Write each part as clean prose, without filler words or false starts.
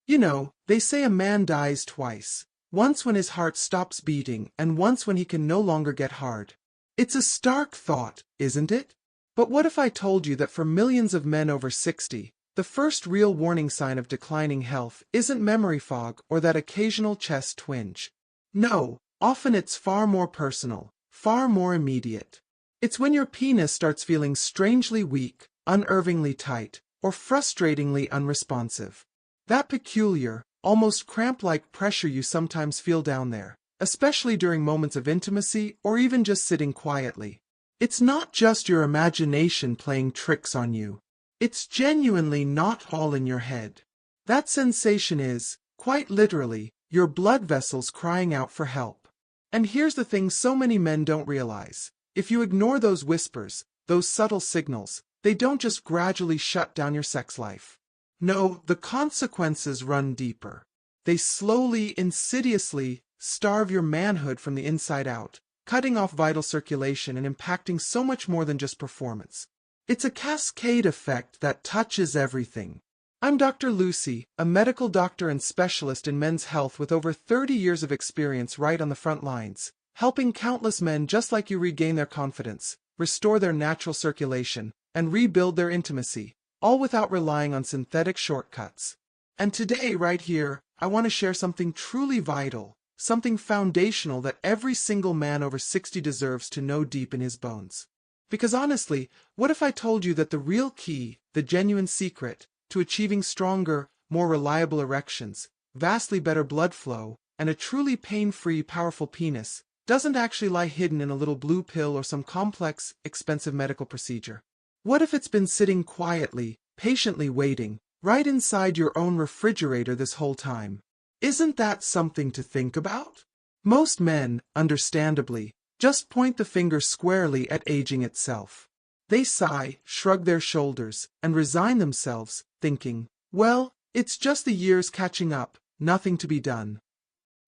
You know, they say a man dies twice. Once when his heart stops beating, and once when he can no longer get hard. It's a stark thought, isn't it? But what if I told you that for millions of men over 60, the first real warning sign of declining health isn't memory fog or that occasional chest twinge? No, often it's far more personal, far more immediate. It's when your penis starts feeling strangely weak, unnervingly tight, or frustratingly unresponsive. That peculiar, almost cramp-like pressure you sometimes feel down there, especially during moments of intimacy or even just sitting quietly. It's not just your imagination playing tricks on you. It's genuinely not all in your head. That sensation is, quite literally, your blood vessels crying out for help. And here's the thing so many men don't realize. If you ignore those whispers, those subtle signals, they don't just gradually shut down your sex life. No, the consequences run deeper. They slowly, insidiously, starve your manhood from the inside out, cutting off vital circulation and impacting so much more than just performance. It's a cascade effect that touches everything. I'm Dr. Lucy, a medical doctor and specialist in men's health with over 30 years of experience right on the front lines, helping countless men just like you regain their confidence, restore their natural circulation, and rebuild their intimacy, all without relying on synthetic shortcuts. And today, right here, I want to share something truly vital, something foundational that every single man over 60 deserves to know deep in his bones. Because honestly, what if I told you that the real key, the genuine secret, to achieving stronger, more reliable erections, vastly better blood flow, and a truly pain-free, powerful penis, doesn't actually lie hidden in a little blue pill or some complex, expensive medical procedure? What if it's been sitting quietly, patiently waiting, right inside your own refrigerator this whole time? Isn't that something to think about? Most men, understandably, just point the finger squarely at aging itself. They sigh, shrug their shoulders, and resign themselves, thinking, well, it's just the years catching up, nothing to be done.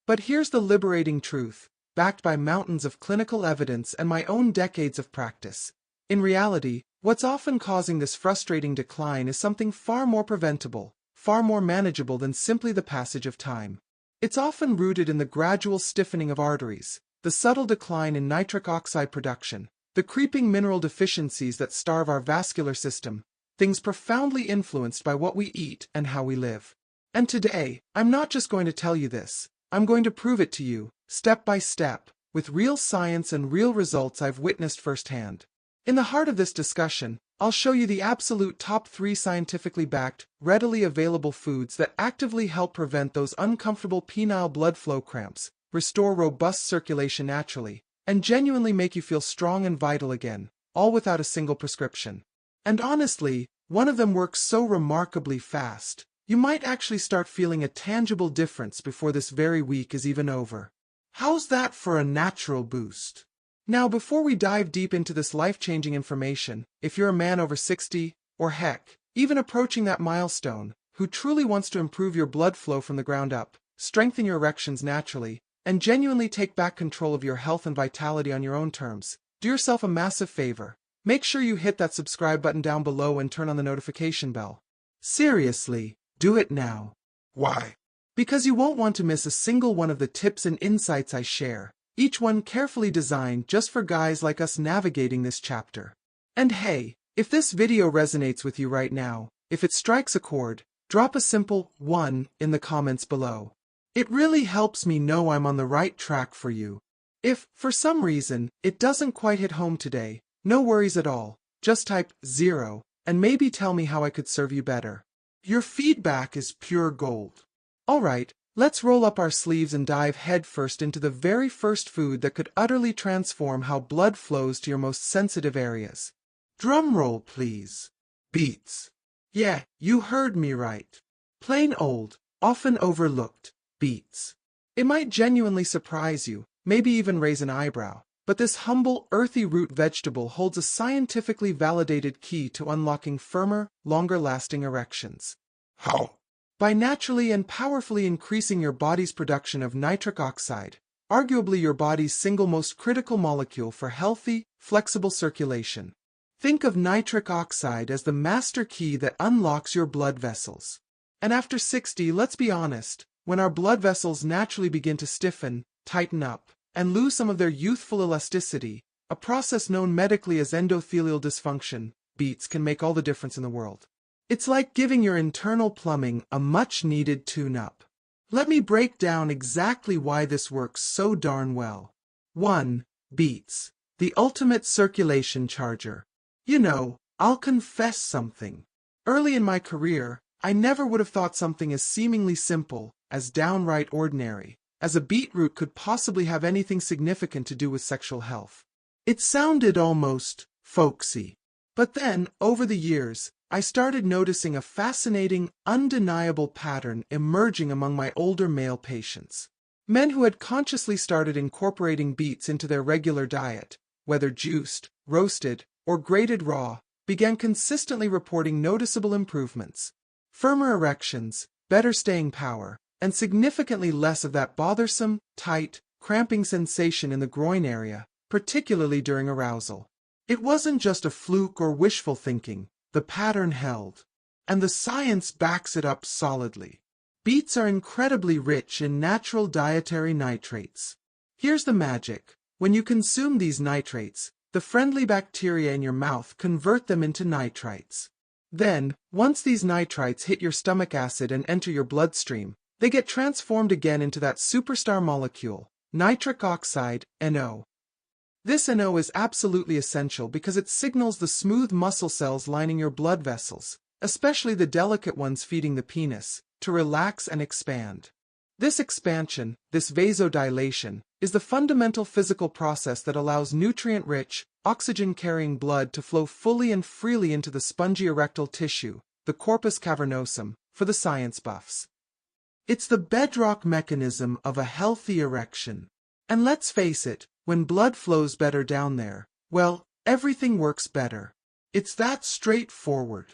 But here's the liberating truth, backed by mountains of clinical evidence and my own decades of practice. In reality, what's often causing this frustrating decline is something far more preventable, far more manageable than simply the passage of time. It's often rooted in the gradual stiffening of arteries, the subtle decline in nitric oxide production, the creeping mineral deficiencies that starve our vascular system, things profoundly influenced by what we eat and how we live. And today, I'm not just going to tell you this, I'm going to prove it to you, step by step, with real science and real results I've witnessed firsthand. In the heart of this discussion, I'll show you the absolute top 3 scientifically backed, readily available foods that actively help prevent those uncomfortable penile blood flow cramps, restore robust circulation naturally, and genuinely make you feel strong and vital again, all without a single prescription. And honestly, one of them works so remarkably fast, you might actually start feeling a tangible difference before this very week is even over. How's that for a natural boost? Now, before we dive deep into this life-changing information, if you're a man over 60, or heck, even approaching that milestone, who truly wants to improve your blood flow from the ground up, strengthen your erections naturally, and genuinely take back control of your health and vitality on your own terms, do yourself a massive favor. Make sure you hit that subscribe button down below and turn on the notification bell. Seriously, do it now. Why? Because you won't want to miss a single one of the tips and insights I share, each one carefully designed just for guys like us navigating this chapter. And hey, if this video resonates with you right now, if it strikes a chord, drop a simple 1 in the comments below. It really helps me know I'm on the right track for you. If, for some reason, it doesn't quite hit home today, no worries at all. Just type 0, and maybe tell me how I could serve you better. Your feedback is pure gold. Alright, let's roll up our sleeves and dive headfirst into the very first food that could utterly transform how blood flows to your most sensitive areas. Drum roll, please. Beets. Yeah, you heard me right. Plain old, often overlooked, beets. It might genuinely surprise you, maybe even raise an eyebrow, but this humble, earthy root vegetable holds a scientifically validated key to unlocking firmer, longer-lasting erections. How? By naturally and powerfully increasing your body's production of nitric oxide, arguably your body's single most critical molecule for healthy, flexible circulation. Think of nitric oxide as the master key that unlocks your blood vessels. And after 60, let's be honest, when our blood vessels naturally begin to stiffen, tighten up, and lose some of their youthful elasticity, a process known medically as endothelial dysfunction, beets can make all the difference in the world. It's like giving your internal plumbing a much-needed tune-up. Let me break down exactly why this works so darn well. 1. Beets, the ultimate circulation charger. You know, I'll confess something. Early in my career, I never would have thought something as seemingly simple, as downright ordinary, as a beetroot could possibly have anything significant to do with sexual health. It sounded almost folksy. But then, over the years, I started noticing a fascinating, undeniable pattern emerging among my older male patients. Men who had consciously started incorporating beets into their regular diet, whether juiced, roasted, or grated raw, began consistently reporting noticeable improvements. Firmer erections, better staying power, and significantly less of that bothersome, tight, cramping sensation in the groin area, particularly during arousal. It wasn't just a fluke or wishful thinking, the pattern held. And the science backs it up solidly. Beets are incredibly rich in natural dietary nitrates. Here's the magic. When you consume these nitrates, the friendly bacteria in your mouth convert them into nitrites. Then, once these nitrites hit your stomach acid and enter your bloodstream, they get transformed again into that superstar molecule, nitric oxide, NO. This NO is absolutely essential because it signals the smooth muscle cells lining your blood vessels, especially the delicate ones feeding the penis, to relax and expand. This expansion, this vasodilation, is the fundamental physical process that allows nutrient-rich, oxygen-carrying blood to flow fully and freely into the spongy erectile tissue, the corpus cavernosum, for the science buffs. It's the bedrock mechanism of a healthy erection. And let's face it, when blood flows better down there, well, everything works better. It's that straightforward.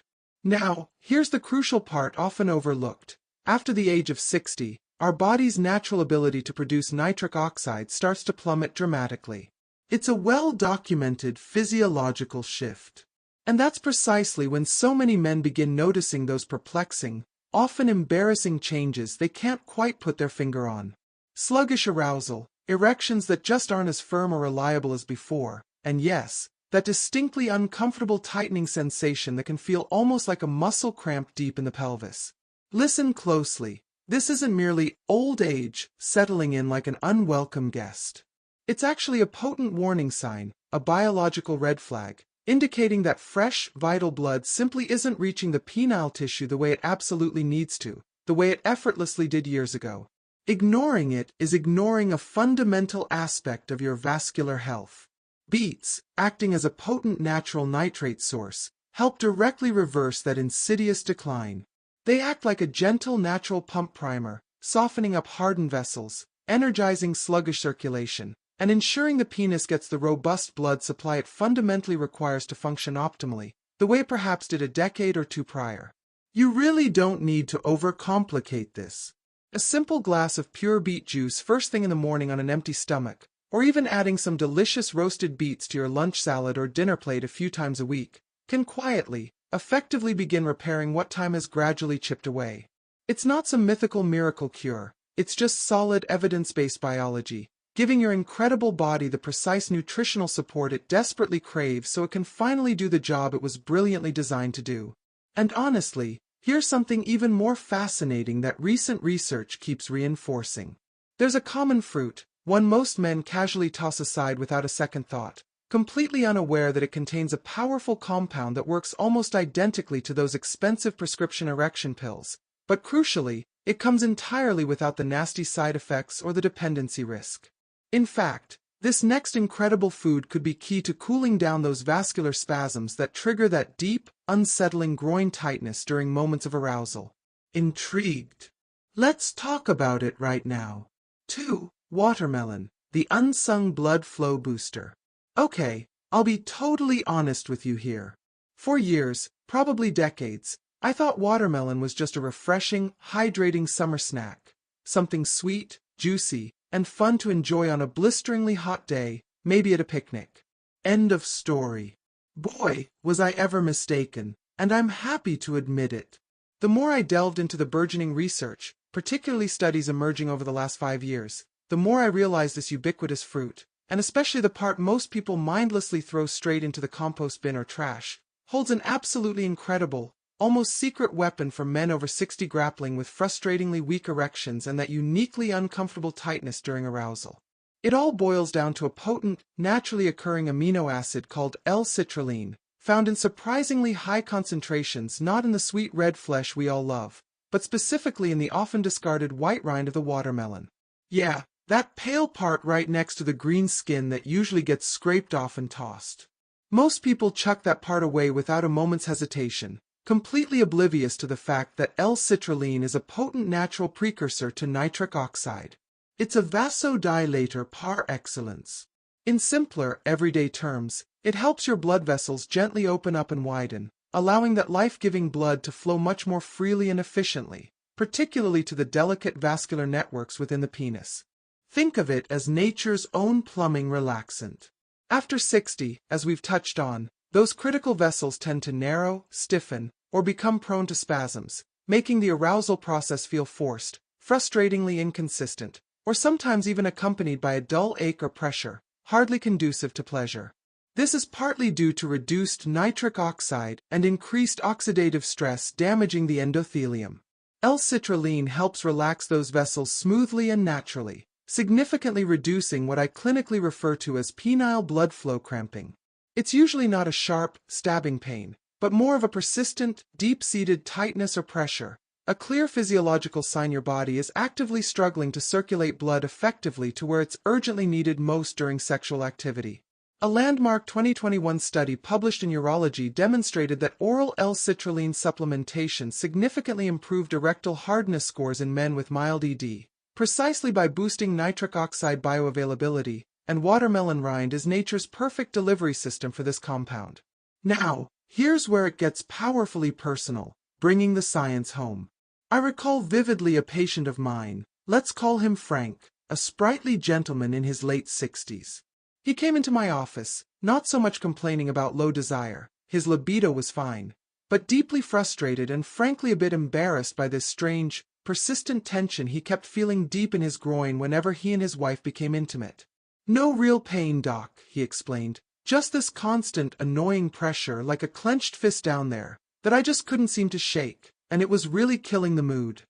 Now, here's the crucial part often overlooked. After the age of 60, our body's natural ability to produce nitric oxide starts to plummet dramatically. It's a well-documented physiological shift. And that's precisely when so many men begin noticing those perplexing, often embarrassing changes they can't quite put their finger on. Sluggish arousal, erections that just aren't as firm or reliable as before, and yes, that distinctly uncomfortable tightening sensation that can feel almost like a muscle cramp deep in the pelvis. Listen closely. This isn't merely old age settling in like an unwelcome guest. It's actually a potent warning sign, a biological red flag, indicating that fresh, vital blood simply isn't reaching the penile tissue the way it absolutely needs to, the way it effortlessly did years ago. Ignoring it is ignoring a fundamental aspect of your vascular health. Beets, acting as a potent natural nitrate source, help directly reverse that insidious decline. They act like a gentle natural pump primer, softening up hardened vessels, energizing sluggish circulation, and ensuring the penis gets the robust blood supply it fundamentally requires to function optimally, the way it perhaps did a decade or two prior. You really don't need to overcomplicate this. A simple glass of pure beet juice first thing in the morning on an empty stomach, or even adding some delicious roasted beets to your lunch salad or dinner plate a few times a week, can quietly, effectively begin repairing what time has gradually chipped away. It's not some mythical miracle cure, it's just solid evidence-based biology, giving your incredible body the precise nutritional support it desperately craves so it can finally do the job it was brilliantly designed to do. And honestly, here's something even more fascinating that recent research keeps reinforcing. There's a common fruit, one most men casually toss aside without a second thought, completely unaware that it contains a powerful compound that works almost identically to those expensive prescription erection pills, but crucially, it comes entirely without the nasty side effects or the dependency risk. In fact, this next incredible food could be key to cooling down those vascular spasms that trigger that deep, unsettling groin tightness during moments of arousal. Intrigued? Let's talk about it right now. 2. Watermelon, the unsung blood flow booster. Okay, I'll be totally honest with you here. For years, probably decades, I thought watermelon was just a refreshing, hydrating summer snack. Something sweet, juicy, and fun to enjoy on a blisteringly hot day, maybe at a picnic. End of story. Boy, was I ever mistaken, and I'm happy to admit it. The more I delved into the burgeoning research, particularly studies emerging over the last 5 years, the more I realized this ubiquitous fruit, and especially the part most people mindlessly throw straight into the compost bin or trash, holds an absolutely incredible, almost secret weapon for men over 60 grappling with frustratingly weak erections and that uniquely uncomfortable tightness during arousal. It all boils down to a potent, naturally occurring amino acid called L-citrulline, found in surprisingly high concentrations not in the sweet red flesh we all love, but specifically in the often discarded white rind of the watermelon. Yeah, that pale part right next to the green skin that usually gets scraped off and tossed. Most people chuck that part away without a moment's hesitation, completely oblivious to the fact that L-citrulline is a potent natural precursor to nitric oxide. It's a vasodilator par excellence. In simpler, everyday terms, it helps your blood vessels gently open up and widen, allowing that life-giving blood to flow much more freely and efficiently, particularly to the delicate vascular networks within the penis. Think of it as nature's own plumbing relaxant. After 60, as we've touched on, those critical vessels tend to narrow, stiffen, or become prone to spasms, making the arousal process feel forced, frustratingly inconsistent, or sometimes even accompanied by a dull ache or pressure, hardly conducive to pleasure. This is partly due to reduced nitric oxide and increased oxidative stress damaging the endothelium. L-citrulline helps relax those vessels smoothly and naturally, significantly reducing what I clinically refer to as penile blood flow cramping. It's usually not a sharp, stabbing pain, but more of a persistent, deep-seated tightness or pressure, a clear physiological sign your body is actively struggling to circulate blood effectively to where it's urgently needed most during sexual activity. A landmark 2021 study published in Urology demonstrated that oral L-citrulline supplementation significantly improved erectile hardness scores in men with mild ED, precisely by boosting nitric oxide bioavailability, and watermelon rind is nature's perfect delivery system for this compound. Now, here's where it gets powerfully personal, bringing the science home. I recall vividly a patient of mine, let's call him Frank, a sprightly gentleman in his late 60s. He came into my office, not so much complaining about low desire, his libido was fine, but deeply frustrated and frankly a bit embarrassed by this strange, persistent tension he kept feeling deep in his groin whenever he and his wife became intimate. "No real pain, doc," he explained, "just this constant, annoying pressure like a clenched fist down there, that I just couldn't seem to shake, and it was really killing the mood."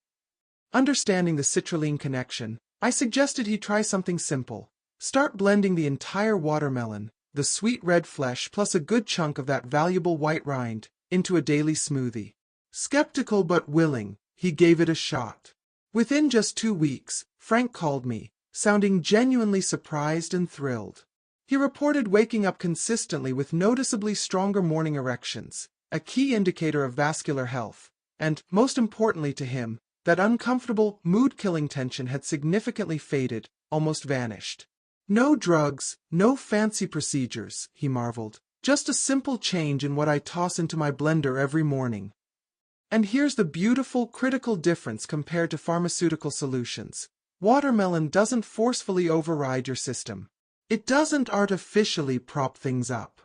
Understanding the citrulline connection, I suggested he try something simple. Start blending the entire watermelon, the sweet red flesh plus a good chunk of that valuable white rind, into a daily smoothie. Skeptical but willing, he gave it a shot. Within just 2 weeks, Frank called me, sounding genuinely surprised and thrilled. He reported waking up consistently with noticeably stronger morning erections, a key indicator of vascular health, and, most importantly to him, that uncomfortable, mood-killing tension had significantly faded, almost vanished. "No drugs, no fancy procedures," he marveled. "Just a simple change in what I toss into my blender every morning." And here's the beautiful, critical difference compared to pharmaceutical solutions. Watermelon doesn't forcefully override your system. It doesn't artificially prop things up.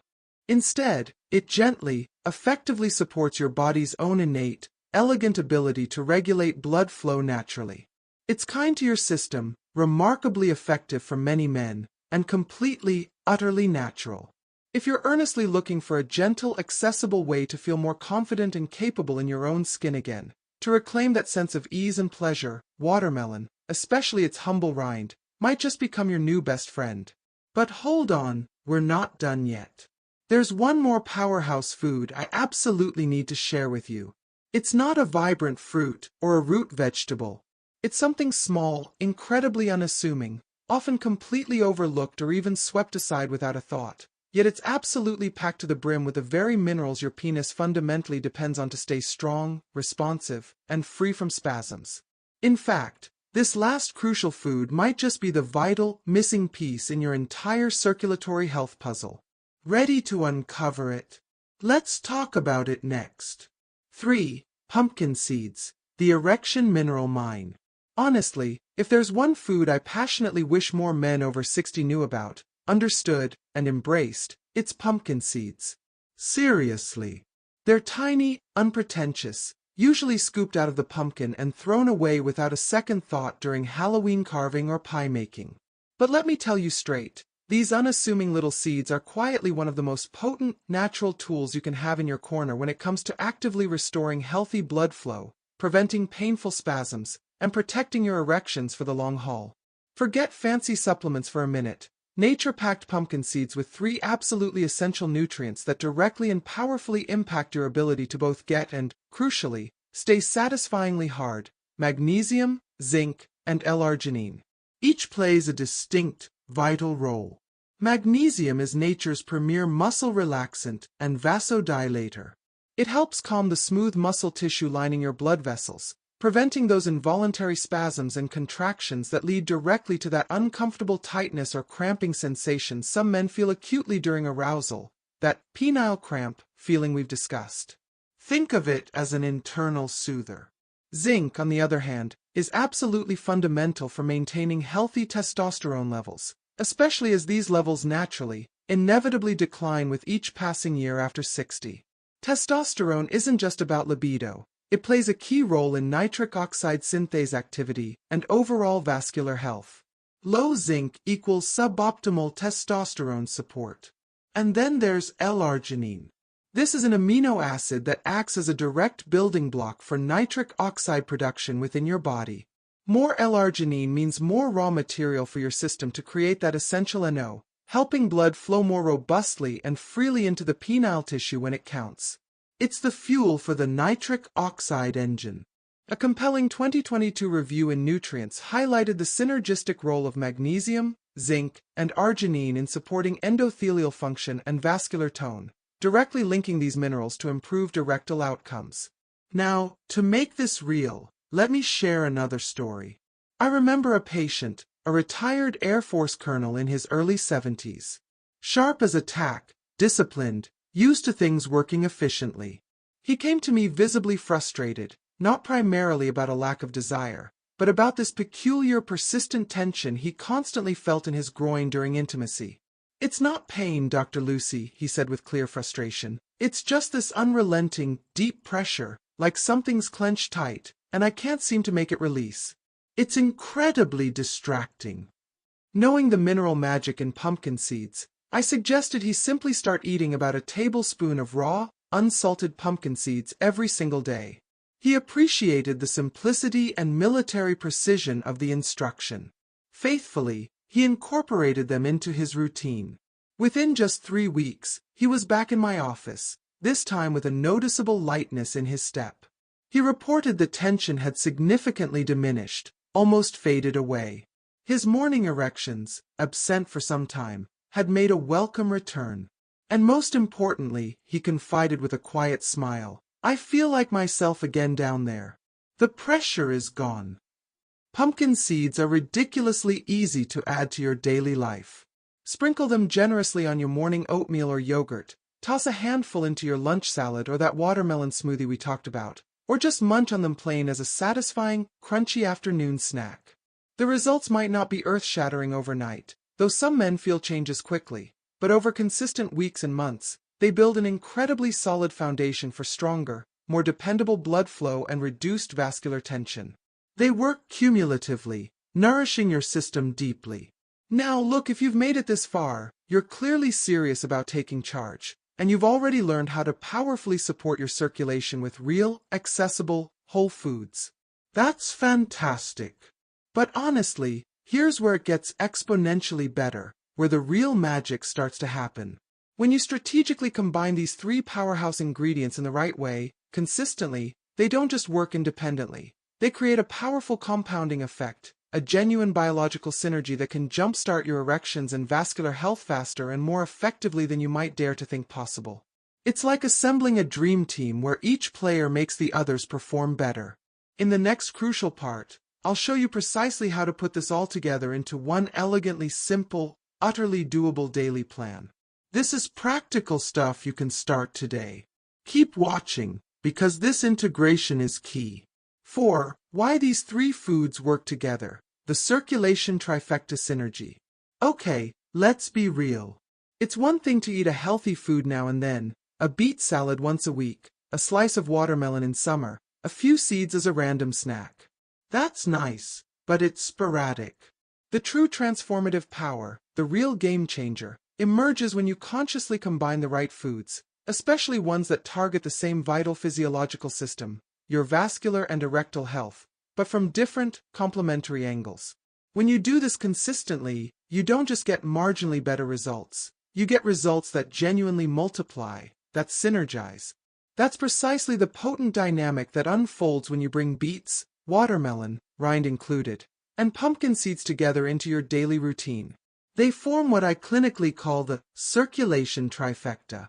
Instead, it gently, effectively supports your body's own innate, elegant ability to regulate blood flow naturally. It's kind to your system, remarkably effective for many men, and completely, utterly natural. If you're earnestly looking for a gentle, accessible way to feel more confident and capable in your own skin again, to reclaim that sense of ease and pleasure, watermelon, especially its humble rind, might just become your new best friend. But hold on, we're not done yet. There's one more powerhouse food I absolutely need to share with you. It's not a vibrant fruit or a root vegetable. It's something small, incredibly unassuming, often completely overlooked or even swept aside without a thought. Yet it's absolutely packed to the brim with the very minerals your penis fundamentally depends on to stay strong, responsive, and free from spasms. In fact, this last crucial food might just be the vital, missing piece in your entire circulatory health puzzle. Ready to uncover it? Let's talk about it next. 3. Pumpkin seeds, the erection mineral mine. Honestly, if there's one food I passionately wish more men over 60 knew about, understood, and embraced, it's pumpkin seeds. Seriously. They're tiny, unpretentious, usually scooped out of the pumpkin and thrown away without a second thought during Halloween carving or pie making. But let me tell you straight, these unassuming little seeds are quietly one of the most potent, natural tools you can have in your corner when it comes to actively restoring healthy blood flow, preventing painful spasms, and protecting your erections for the long haul. Forget fancy supplements for a minute. Nature packed pumpkin seeds with 3 absolutely essential nutrients that directly and powerfully impact your ability to both get and, crucially, stay satisfyingly hard: magnesium, zinc, and L-arginine. Each plays a distinct, vital role. Magnesium is nature's premier muscle relaxant and vasodilator. It helps calm the smooth muscle tissue lining your blood vessels, preventing those involuntary spasms and contractions that lead directly to that uncomfortable tightness or cramping sensation some men feel acutely during arousal, that penile cramp feeling we've discussed. Think of it as an internal soother. Zinc, on the other hand, is absolutely fundamental for maintaining healthy testosterone levels, especially as these levels naturally, inevitably decline with each passing year after 60. Testosterone isn't just about libido. It plays a key role in nitric oxide synthase activity and overall vascular health. Low zinc equals suboptimal testosterone support. And then there's L-arginine. This is an amino acid that acts as a direct building block for nitric oxide production within your body. More L-arginine means more raw material for your system to create that essential NO, helping blood flow more robustly and freely into the penile tissue when it counts. It's the fuel for the nitric oxide engine. A compelling 2022 review in Nutrients highlighted the synergistic role of magnesium, zinc, and arginine in supporting endothelial function and vascular tone, directly linking these minerals to improved erectile outcomes. Now, to make this real, let me share another story. I remember a patient, a retired Air Force colonel in his early 70s. Sharp as a tack, disciplined, used to things working efficiently. He came to me visibly frustrated, not primarily about a lack of desire, but about this peculiar persistent tension he constantly felt in his groin during intimacy. "It's not pain, Dr. Lucy," he said with clear frustration. "It's just this unrelenting, deep pressure, like something's clenched tight, and I can't seem to make it release. It's incredibly distracting." Knowing the mineral magic in pumpkin seeds, I suggested he simply start eating about a tablespoon of raw, unsalted pumpkin seeds every single day. He appreciated the simplicity and military precision of the instruction. Faithfully, he incorporated them into his routine. Within just 3 weeks, he was back in my office, this time with a noticeable lightness in his step. He reported the tension had significantly diminished, almost faded away. His morning erections, absent for some time, had made a welcome return. And most importantly, he confided with a quiet smile, "I feel like myself again down there. The pressure is gone." Pumpkin seeds are ridiculously easy to add to your daily life. Sprinkle them generously on your morning oatmeal or yogurt, toss a handful into your lunch salad or that watermelon smoothie we talked about, or just munch on them plain as a satisfying, crunchy afternoon snack. The results might not be earth-shattering overnight, though some men feel changes quickly, but over consistent weeks and months, they build an incredibly solid foundation for stronger, more dependable blood flow and reduced vascular tension. They work cumulatively, nourishing your system deeply. Now look, if you've made it this far, you're clearly serious about taking charge, and you've already learned how to powerfully support your circulation with real, accessible, whole foods. That's fantastic. But honestly, here's where it gets exponentially better, where the real magic starts to happen. When you strategically combine these 3 powerhouse ingredients in the right way, consistently, they don't just work independently. They create a powerful compounding effect, a genuine biological synergy that can jumpstart your erections and vascular health faster and more effectively than you might dare to think possible. It's like assembling a dream team where each player makes the others perform better. In the next crucial part, I'll show you precisely how to put this all together into one elegantly simple, utterly doable daily plan. This is practical stuff you can start today. Keep watching, because this integration is key. 4. Why these 3 foods work together. The circulation trifecta synergy. Okay, let's be real. It's one thing to eat a healthy food now and then, a beet salad once a week, a slice of watermelon in summer, A few seeds as a random snack. That's nice, but it's sporadic. The true transformative power, the real game changer, emerges when you consciously combine the right foods, especially ones that target the same vital physiological system, your vascular and erectile health, but from different, complementary angles. When you do this consistently, you don't just get marginally better results. You get results that genuinely multiply, that synergize. That's precisely the potent dynamic that unfolds when you bring beets, watermelon, rind included, and pumpkin seeds together into your daily routine. They form what I clinically call the circulation trifecta.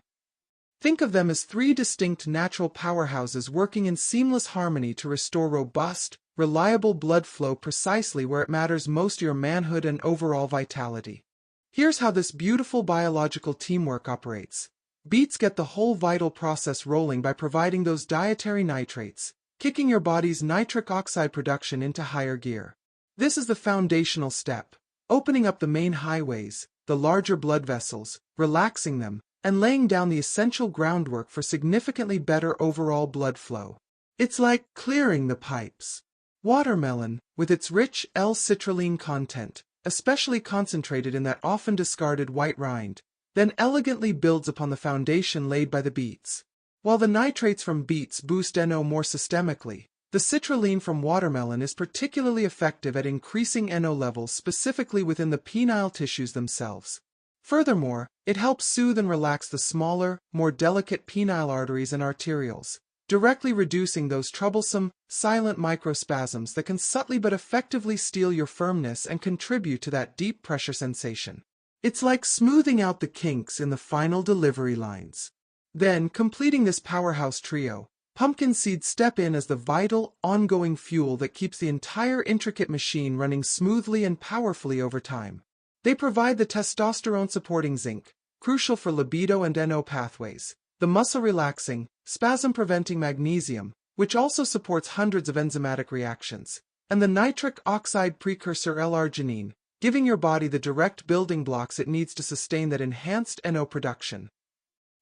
Think of them as three distinct natural powerhouses working in seamless harmony to restore robust, reliable blood flow precisely where it matters most to your manhood and overall vitality. Here's how this beautiful biological teamwork operates. Beets get the whole vital process rolling by providing those dietary nitrates, kicking your body's nitric oxide production into higher gear. This is the foundational step, opening up the main highways, the larger blood vessels, relaxing them, and laying down the essential groundwork for significantly better overall blood flow. It's like clearing the pipes. Watermelon, with its rich L-citrulline content, especially concentrated in that often discarded white rind, then elegantly builds upon the foundation laid by the beets. While the nitrates from beets boost NO more systemically, the citrulline from watermelon is particularly effective at increasing NO levels specifically within the penile tissues themselves. Furthermore, it helps soothe and relax the smaller, more delicate penile arteries and arterioles, directly reducing those troublesome, silent microspasms that can subtly but effectively steal your firmness and contribute to that deep pressure sensation. It's like smoothing out the kinks in the final delivery lines. Then, completing this powerhouse trio, pumpkin seeds step in as the vital, ongoing fuel that keeps the entire intricate machine running smoothly and powerfully over time. They provide the testosterone-supporting zinc, crucial for libido and NO pathways, the muscle-relaxing, spasm-preventing magnesium, which also supports hundreds of enzymatic reactions, and the nitric oxide precursor L-arginine, giving your body the direct building blocks it needs to sustain that enhanced NO production.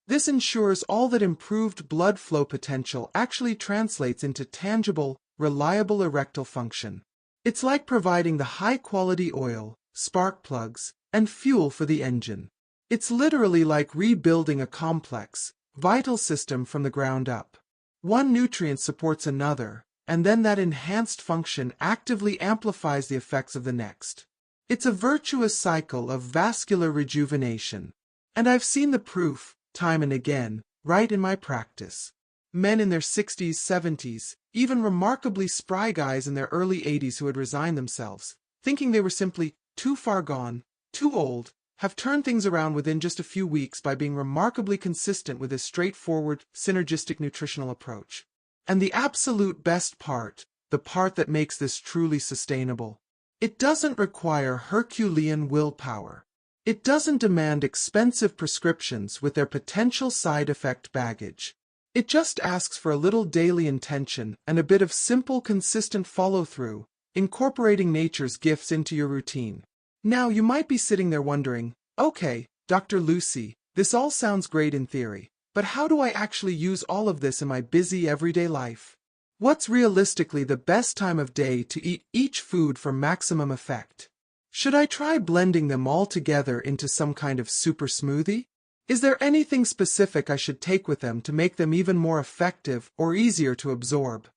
This ensures all that improved blood flow potential actually translates into tangible, reliable erectile function. It's like providing the high-quality oil, spark plugs, and fuel for the engine. It's literally like rebuilding a complex, vital system from the ground up. One nutrient supports another, and then that enhanced function actively amplifies the effects of the next. It's a virtuous cycle of vascular rejuvenation. And I've seen the proof, time and again, right in my practice. Men in their 60s, 70s, even remarkably spry guys in their early 80s who had resigned themselves, thinking they were simply too far gone, too old, have turned things around within just a few weeks by being remarkably consistent with this straightforward, synergistic nutritional approach. And the absolute best part, the part that makes this truly sustainable, it doesn't require Herculean willpower. It doesn't demand expensive prescriptions with their potential side effect baggage. It just asks for a little daily intention and a bit of simple, consistent follow-through, incorporating nature's gifts into your routine. Now you might be sitting there wondering, okay, Dr. Lucy, this all sounds great in theory, but how do I actually use all of this in my busy everyday life? What's realistically the best time of day to eat each food for maximum effect? Should I try blending them all together into some kind of super smoothie? Is there anything specific I should take with them to make them even more effective or easier to absorb?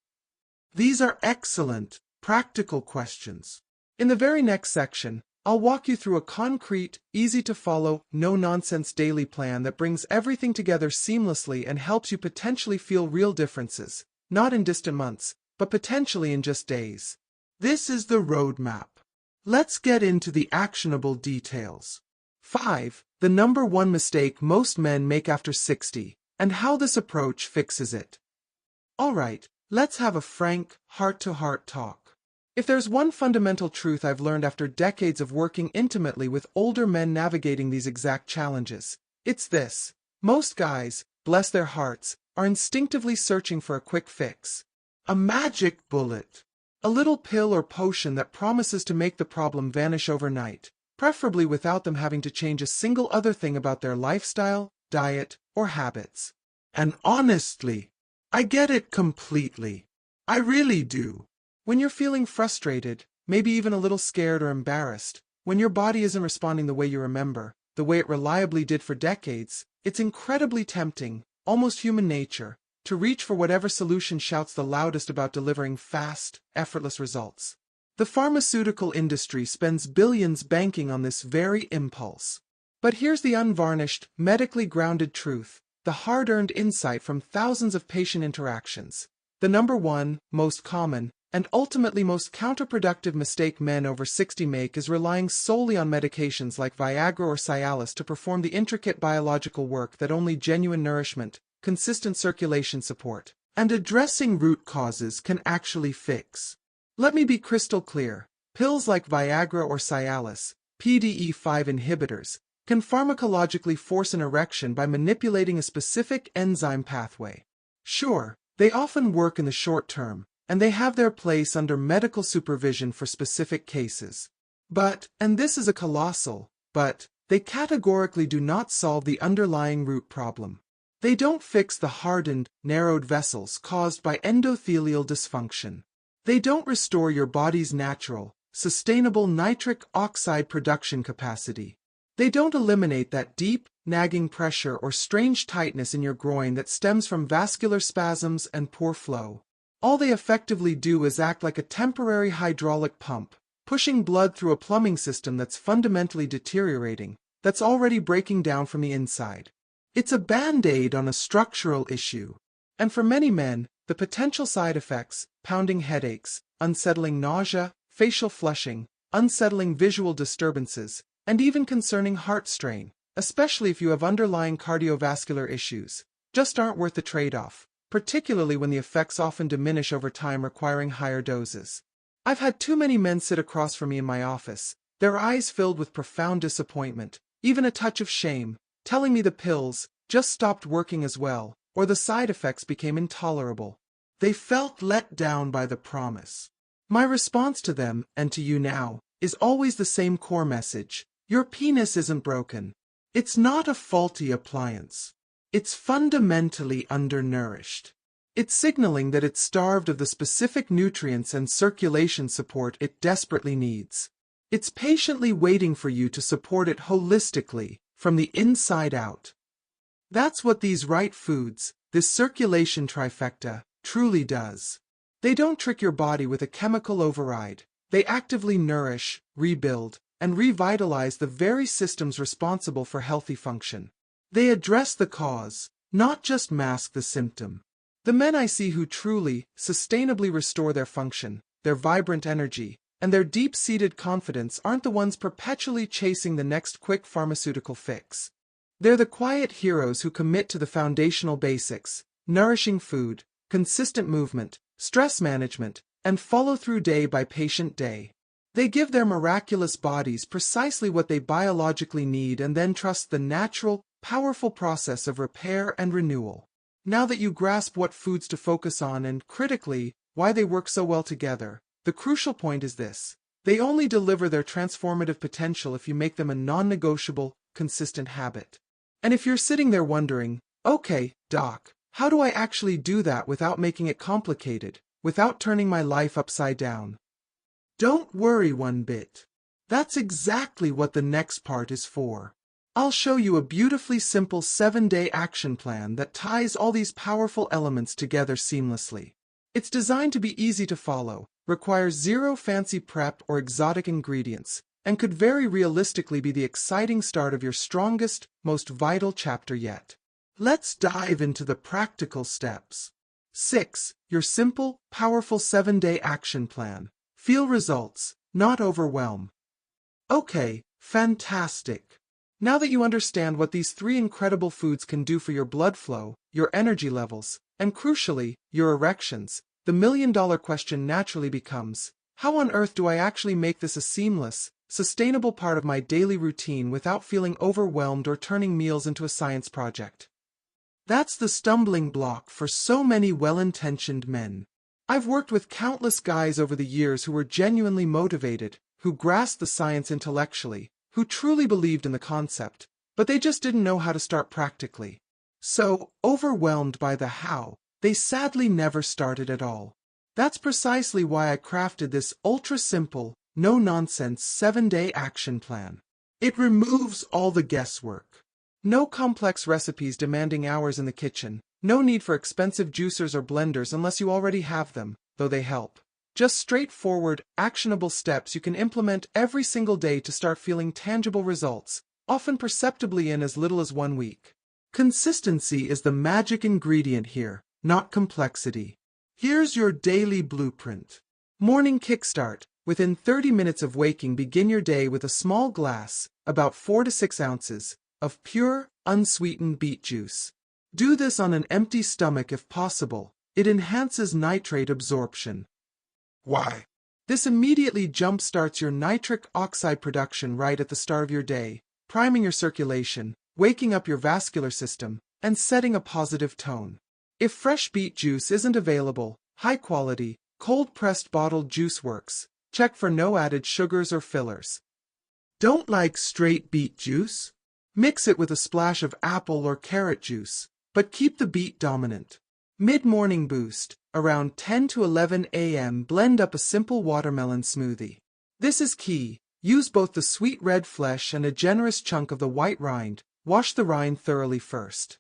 These are excellent, practical questions. In the very next section, I'll walk you through a concrete, easy-to-follow, no-nonsense daily plan that brings everything together seamlessly and helps you potentially feel real differences, not in distant months, but potentially in just days. This is the roadmap. Let's get into the actionable details. 5. The number one mistake most men make after 60, and how this approach fixes it. Alright, let's have a frank, heart-to-heart talk. If there's one fundamental truth I've learned after decades of working intimately with older men navigating these exact challenges, it's this. Most guys, bless their hearts, are instinctively searching for a quick fix. A magic bullet. A little pill or potion that promises to make the problem vanish overnight, preferably without them having to change a single other thing about their lifestyle, diet, or habits. And honestly, I get it completely. I really do. When you're feeling frustrated, maybe even a little scared or embarrassed, when your body isn't responding the way you remember, the way it reliably did for decades, it's incredibly tempting, almost human nature, to reach for whatever solution shouts the loudest about delivering fast, effortless results. The pharmaceutical industry spends billions banking on this very impulse. But here's the unvarnished, medically grounded truth, the hard-earned insight from thousands of patient interactions. The number one, most common, and ultimately most counterproductive mistake men over 60 make is relying solely on medications like Viagra or Cialis to perform the intricate biological work that only genuine nourishment, consistent circulation support, and addressing root causes can actually fix. Let me be crystal clear. Pills like Viagra or Cialis, PDE5 inhibitors, can pharmacologically force an erection by manipulating a specific enzyme pathway. Sure, they often work in the short term, and they have their place under medical supervision for specific cases. But, and this is a colossal but, they categorically do not solve the underlying root problem. They don't fix the hardened, narrowed vessels caused by endothelial dysfunction. They don't restore your body's natural, sustainable nitric oxide production capacity. They don't eliminate that deep, nagging pressure or strange tightness in your groin that stems from vascular spasms and poor flow. All they effectively do is act like a temporary hydraulic pump, pushing blood through a plumbing system that's fundamentally deteriorating, that's already breaking down from the inside. It's a band-aid on a structural issue. And for many men, the potential side effects, pounding headaches, unsettling nausea, facial flushing, unsettling visual disturbances, and even concerning heart strain, especially if you have underlying cardiovascular issues, just aren't worth the trade-off, particularly when the effects often diminish over time requiring higher doses. I've had too many men sit across from me in my office, their eyes filled with profound disappointment, even a touch of shame, telling me the pills just stopped working as well, or the side effects became intolerable. They felt let down by the promise. My response to them, and to you now, is always the same core message. Your penis isn't broken. It's not a faulty appliance. It's fundamentally undernourished. It's signaling that it's starved of the specific nutrients and circulation support it desperately needs. It's patiently waiting for you to support it holistically, from the inside out. That's what these right foods, this circulation trifecta, truly does. They don't trick your body with a chemical override. They actively nourish, rebuild, and revitalize the very systems responsible for healthy function. They address the cause, not just mask the symptom. The men I see who truly, sustainably restore their function, their vibrant energy, and their deep-seated confidence aren't the ones perpetually chasing the next quick pharmaceutical fix. They're the quiet heroes who commit to the foundational basics, nourishing food, consistent movement, stress management, and follow through day by patient day. They give their miraculous bodies precisely what they biologically need and then trust the natural, powerful process of repair and renewal. Now that you grasp what foods to focus on and, critically, why they work so well together, the crucial point is this. They only deliver their transformative potential if you make them a non-negotiable, consistent habit. And if you're sitting there wondering, okay, doc, how do I actually do that without making it complicated, without turning my life upside down? Don't worry one bit. That's exactly what the next part is for. I'll show you a beautifully simple 7-day action plan that ties all these powerful elements together seamlessly. It's designed to be easy to follow, requires zero fancy prep or exotic ingredients, and could very realistically be the exciting start of your strongest, most vital chapter yet. Let's dive into the practical steps. 6. Your simple, powerful 7-day action plan. Feel results, not overwhelm. Okay, fantastic. Now that you understand what these 3 incredible foods can do for your blood flow, your energy levels, and crucially, your erections, the million-dollar question naturally becomes, how on earth do I actually make this a seamless, sustainable part of my daily routine without feeling overwhelmed or turning meals into a science project? That's the stumbling block for so many well-intentioned men. I've worked with countless guys over the years who were genuinely motivated, who grasped the science intellectually, who truly believed in the concept, but they just didn't know how to start practically. So, overwhelmed by the how, they sadly never started at all. That's precisely why I crafted this ultra-simple, no-nonsense 7-day action plan. It removes all the guesswork. No complex recipes demanding hours in the kitchen, no need for expensive juicers or blenders unless you already have them, though they help. Just straightforward, actionable steps you can implement every single day to start feeling tangible results, often perceptibly in as little as 1 week. Consistency is the magic ingredient here, not complexity. Here's your daily blueprint. Morning kickstart. Within 30 minutes of waking, begin your day with a small glass, about 4 to 6 ounces, of pure, unsweetened beet juice. Do this on an empty stomach if possible. It enhances nitrate absorption. Why? This immediately jump-starts your nitric oxide production right at the start of your day, priming your circulation, waking up your vascular system, and setting a positive tone. If fresh beet juice isn't available, high-quality, cold-pressed bottled juice works. Check for no added sugars or fillers. Don't like straight beet juice? Mix it with a splash of apple or carrot juice, but keep the beet dominant. Mid-morning boost. Around 10 to 11 a.m. blend up a simple watermelon smoothie. This is key. Use both the sweet red flesh and a generous chunk of the white rind. Wash the rind thoroughly first.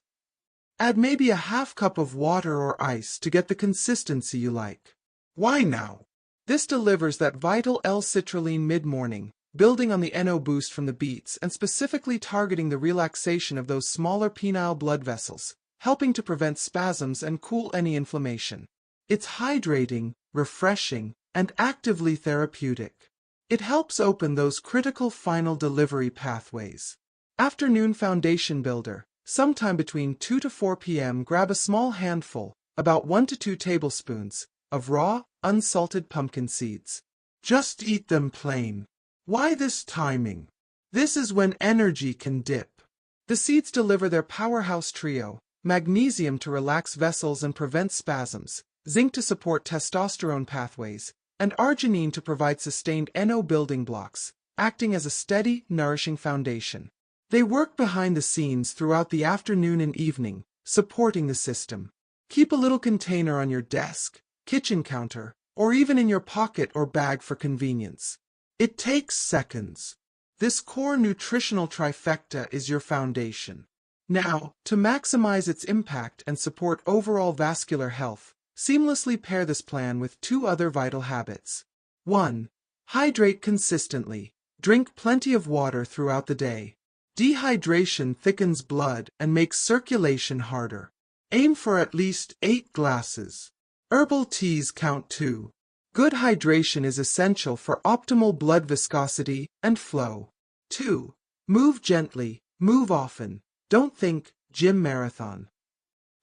Add maybe a half cup of water or ice to get the consistency you like. Why now? This delivers that vital L-citrulline mid-morning, building on the NO boost from the beets and specifically targeting the relaxation of those smaller penile blood vessels, helping to prevent spasms and cool any inflammation. It's hydrating, refreshing, and actively therapeutic. It helps open those critical final delivery pathways. Afternoon foundation builder. Sometime between 2 to 4 p.m. grab a small handful, about 1 to 2 tablespoons, of raw, unsalted pumpkin seeds. Just eat them plain. Why this timing? This is when energy can dip. The seeds deliver their powerhouse trio: magnesium to relax vessels and prevent spasms, zinc to support testosterone pathways, and arginine to provide sustained NO building blocks, acting as a steady, nourishing foundation. They work behind the scenes throughout the afternoon and evening, supporting the system. Keep a little container on your desk, kitchen counter, or even in your pocket or bag for convenience. It takes seconds. This core nutritional trifecta is your foundation. Now, to maximize its impact and support overall vascular health, seamlessly pair this plan with 2 other vital habits. 1. Hydrate consistently. Drink plenty of water throughout the day. Dehydration thickens blood and makes circulation harder. Aim for at least 8 glasses. Herbal teas count too. Good hydration is essential for optimal blood viscosity and flow. 2. Move gently, move often. Don't think gym marathon.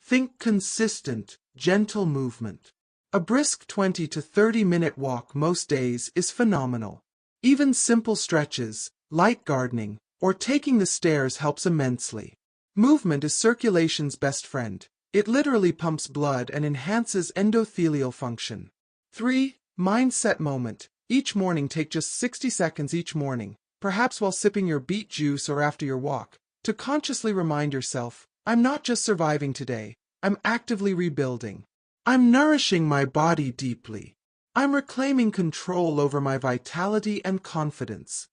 Think consistent, gentle movement. A brisk 20 to 30-minute walk most days is phenomenal. Even simple stretches, light gardening, or taking the stairs helps immensely. Movement is circulation's best friend. It literally pumps blood and enhances endothelial function. 3. Mindset moment. Each morning, take just 60 seconds each morning, perhaps while sipping your beet juice or after your walk, to consciously remind yourself, I'm not just surviving today, I'm actively rebuilding. I'm nourishing my body deeply. I'm reclaiming control over my vitality and confidence.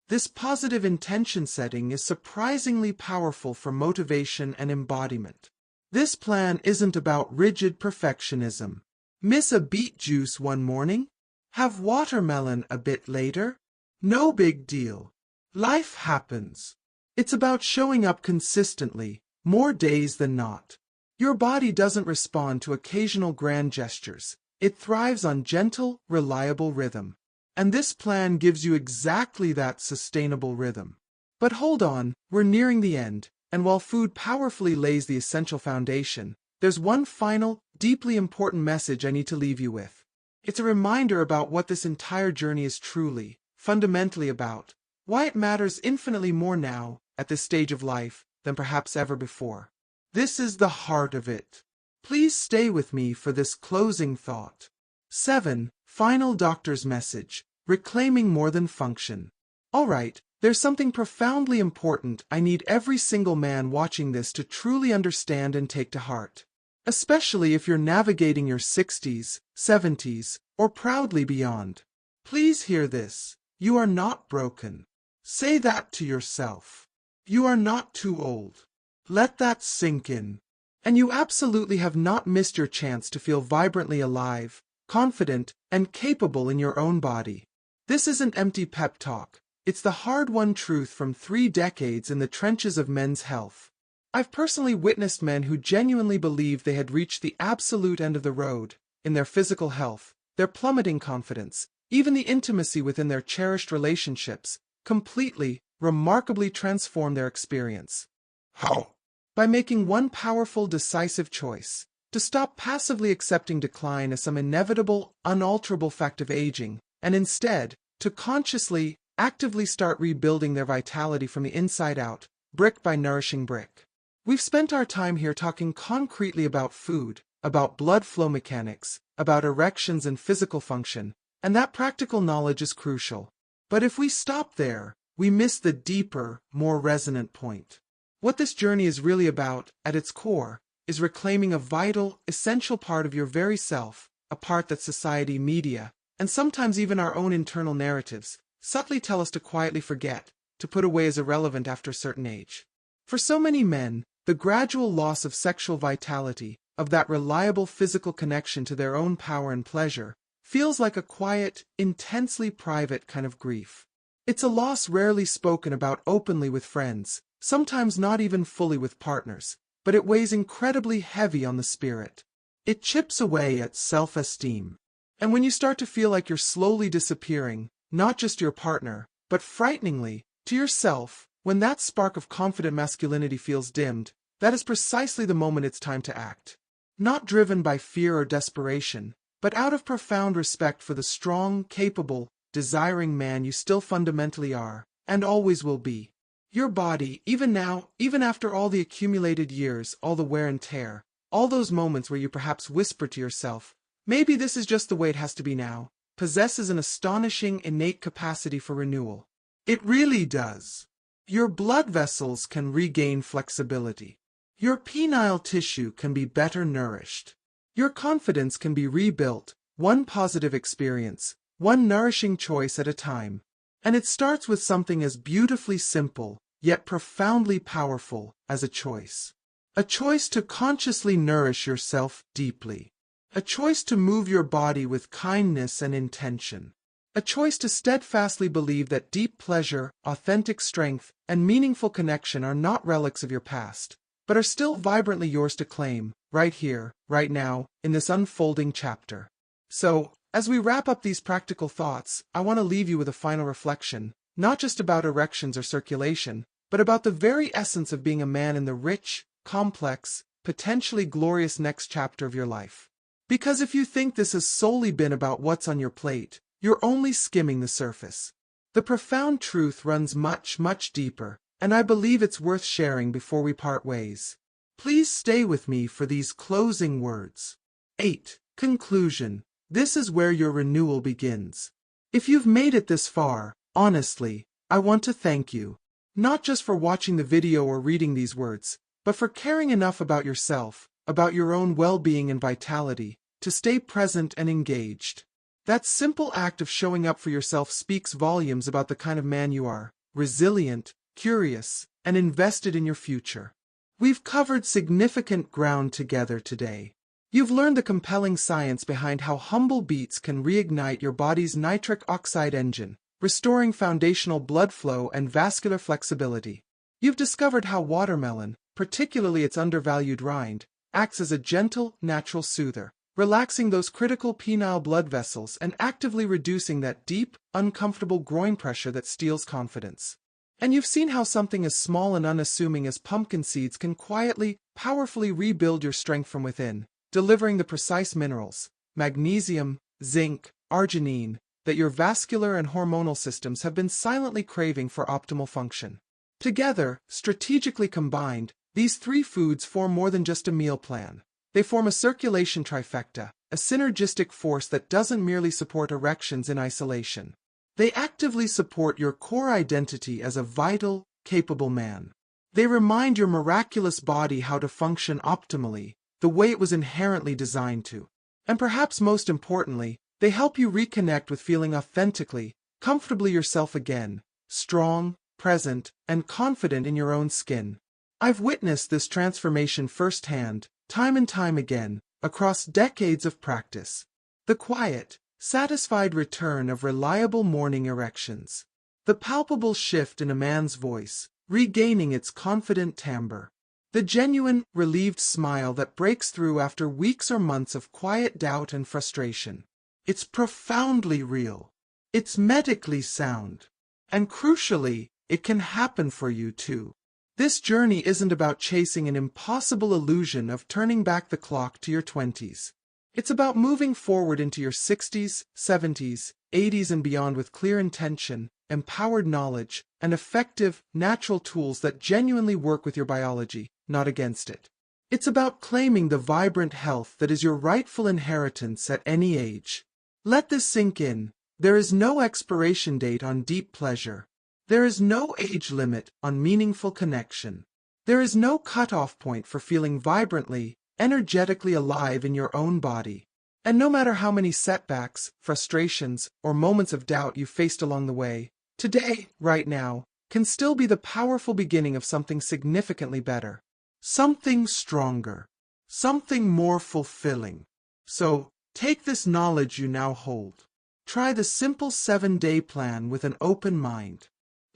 This positive intention setting is surprisingly powerful for motivation and embodiment. This plan isn't about rigid perfectionism. Miss a beet juice one morning? Have watermelon a bit later? No big deal. Life happens. It's about showing up consistently, more days than not. Your body doesn't respond to occasional grand gestures. It thrives on gentle, reliable rhythm. And this plan gives you exactly that sustainable rhythm. But hold on, we're nearing the end, and while food powerfully lays the essential foundation, there's one final, deeply important message I need to leave you with. It's a reminder about what this entire journey is truly, fundamentally about, why it matters infinitely more now, at this stage of life, than perhaps ever before. This is the heart of it. Please stay with me for this closing thought. 7. Final doctor's message. Reclaiming more than function. Alright, there's something profoundly important I need every single man watching this to truly understand and take to heart. especially if you're navigating your 60s, 70s, or proudly beyond. Please hear this. You are not broken. Say that to yourself. You are not too old. Let that sink in. And you absolutely have not missed your chance to feel vibrantly alive, confident, and capable in your own body. This isn't empty pep talk. It's the hard-won truth from 3 decades in the trenches of men's health. I've personally witnessed men who genuinely believed they had reached the absolute end of the road in their physical health, their plummeting confidence, even the intimacy within their cherished relationships, completely, remarkably transform their experience. How? By making one powerful, decisive choice, to stop passively accepting decline as some inevitable, unalterable fact of aging, and instead, to consciously, actively start rebuilding their vitality from the inside out, brick by nourishing brick. We've spent our time here talking concretely about food, about blood flow mechanics, about erections and physical function, and that practical knowledge is crucial. But if we stop there, we miss the deeper, more resonant point. What this journey is really about, at its core, is reclaiming a vital, essential part of your very self, a part that society, media, and sometimes even our own internal narratives, subtly tell us to quietly forget, to put away as irrelevant after a certain age. For so many men, the gradual loss of sexual vitality, of that reliable physical connection to their own power and pleasure, feels like a quiet, intensely private kind of grief. It's a loss rarely spoken about openly with friends, sometimes not even fully with partners, but it weighs incredibly heavy on the spirit. It chips away at self-esteem. And when you start to feel like you're slowly disappearing, not just your partner, but frighteningly, to yourself, when that spark of confident masculinity feels dimmed, that is precisely the moment it's time to act. Not driven by fear or desperation, but out of profound respect for the strong, capable, desiring man you still fundamentally are, and always will be. Your body, even now, even after all the accumulated years, all the wear and tear, all those moments where you perhaps whisper to yourself, maybe this is just the way it has to be now, possesses an astonishing innate capacity for renewal. It really does. Your blood vessels can regain flexibility. Your penile tissue can be better nourished. Your confidence can be rebuilt, one positive experience, one nourishing choice at a time. And it starts with something as beautifully simple, yet profoundly powerful, as a choice. A choice to consciously nourish yourself deeply. A choice to move your body with kindness and intention. A choice to steadfastly believe that deep pleasure, authentic strength, and meaningful connection are not relics of your past, but are still vibrantly yours to claim, right here, right now, in this unfolding chapter. So, as we wrap up these practical thoughts, I want to leave you with a final reflection, not just about erections or circulation, but about the very essence of being a man in the rich, complex, potentially glorious next chapter of your life. Because if you think this has solely been about what's on your plate, you're only skimming the surface. The profound truth runs much, much deeper, and I believe it's worth sharing before we part ways. Please stay with me for these closing words. 8. Conclusion. This is where your renewal begins. If you've made it this far, honestly, I want to thank you. Not just for watching the video or reading these words, but for caring enough about yourself, about your own well-being and vitality, to stay present and engaged. That simple act of showing up for yourself speaks volumes about the kind of man you are, resilient, curious, and invested in your future. We've covered significant ground together today. You've learned the compelling science behind how humble beets can reignite your body's nitric oxide engine, restoring foundational blood flow and vascular flexibility. You've discovered how watermelon, particularly its undervalued rind, acts as a gentle, natural soother, relaxing those critical penile blood vessels and actively reducing that deep, uncomfortable groin pressure that steals confidence. And you've seen how something as small and unassuming as pumpkin seeds can quietly, powerfully rebuild your strength from within, delivering the precise minerals, magnesium, zinc, arginine, that your vascular and hormonal systems have been silently craving for optimal function. Together, strategically combined, these 3 foods form more than just a meal plan. They form a circulation trifecta, a synergistic force that doesn't merely support erections in isolation. They actively support your core identity as a vital, capable man. They remind your miraculous body how to function optimally, the way it was inherently designed to. And perhaps most importantly, they help you reconnect with feeling authentically, comfortably yourself again, strong, present, and confident in your own skin. I've witnessed this transformation firsthand, time and time again, across decades of practice. The quiet, satisfied return of reliable morning erections. The palpable shift in a man's voice, regaining its confident timbre. The genuine, relieved smile that breaks through after weeks or months of quiet doubt and frustration. It's profoundly real. It's medically sound. And crucially, it can happen for you too. This journey isn't about chasing an impossible illusion of turning back the clock to your 20s. It's about moving forward into your 60s, 70s, 80s and beyond with clear intention, empowered knowledge, and effective, natural tools that genuinely work with your biology, not against it. It's about claiming the vibrant health that is your rightful inheritance at any age. Let this sink in. There is no expiration date on deep pleasure. There is no age limit on meaningful connection. There is no cutoff point for feeling vibrantly, energetically alive in your own body. And no matter how many setbacks, frustrations, or moments of doubt you faced along the way, today, right now, can still be the powerful beginning of something significantly better. Something stronger. Something more fulfilling. So, take this knowledge you now hold. Try the simple 7-day plan with an open mind.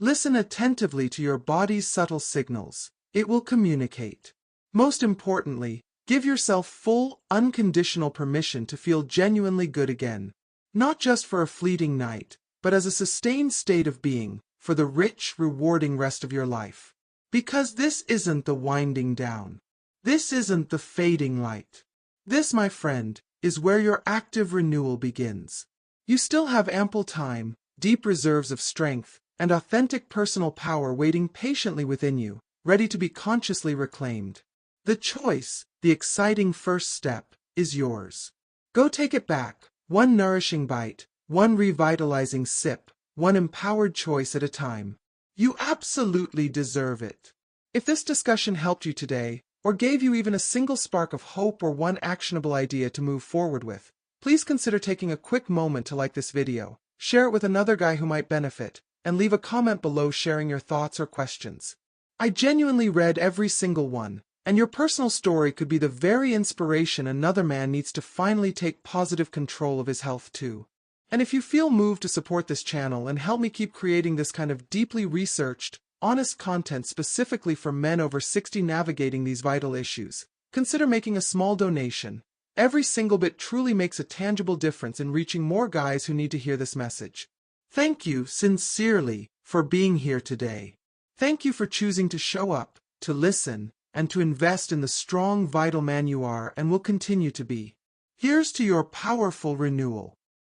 Listen attentively to your body's subtle signals. It will communicate. Most importantly, give yourself full, unconditional permission to feel genuinely good again. Not just for a fleeting night, but as a sustained state of being, for the rich, rewarding rest of your life. Because this isn't the winding down. This isn't the fading light. This, my friend, is where your active renewal begins. You still have ample time, deep reserves of strength, and authentic personal power waiting patiently within you, ready to be consciously reclaimed. The choice, the exciting first step, is yours. Go take it back, one nourishing bite, one revitalizing sip, one empowered choice at a time. You absolutely deserve it. If this discussion helped you today, or gave you even a single spark of hope or one actionable idea to move forward with, please consider taking a quick moment to like this video, share it with another guy who might benefit, and leave a comment below sharing your thoughts or questions. I genuinely read every single one, and your personal story could be the very inspiration another man needs to finally take positive control of his health too. And if you feel moved to support this channel and help me keep creating this kind of deeply researched, honest content specifically for men over 60 navigating these vital issues, consider making a small donation. Every single bit truly makes a tangible difference in reaching more guys who need to hear this message. Thank you, sincerely, for being here today. Thank you for choosing to show up, to listen, and to invest in the strong, vital man you are and will continue to be. Here's to your powerful renewal.